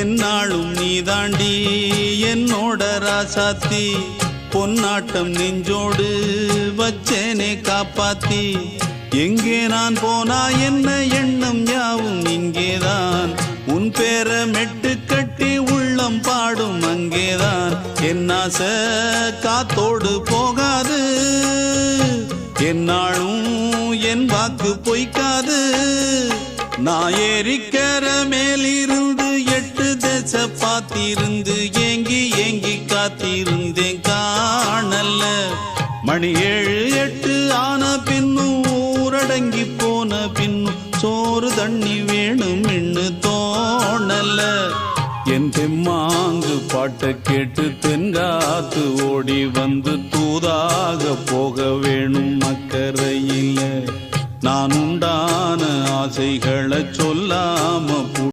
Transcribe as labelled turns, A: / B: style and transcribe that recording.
A: என்னாலும் நீதாண்டி என்னோட ராசாத்தி பொன்னாட்டம் நெஞ்சோடு வச்சேனே காப்பாத்தி எங்கே நான் போனா என்ன எண்ணம் யாவும் இங்கேதான் உன் பேர மெட்டு கட்டி உள்ளம் பாடும் அங்கேதான் என் ஆசை காத்தோடு போகாது என்னாலும் என் வாக்கு பொய்க்காது நான் ஏறிக்கர மேலிருந்து 8 தேச பார்த்திருந்து ஏங்கி ஏங்கி காத்திருந்தேன் காணல்ல மணி 7 8 ஆன பின்னும் ஊரடங்கி போன பின்னும் சோறு தண்ணி வேணும் என்று தோணல்ல என் தெம்மாங்கு பாட்டை கேட்டு தென்காத்து ஓடி வந்து தூதாக போக வேணும் அக்கறையில் நான் உண்டான ஆசைகளை சொல்லாம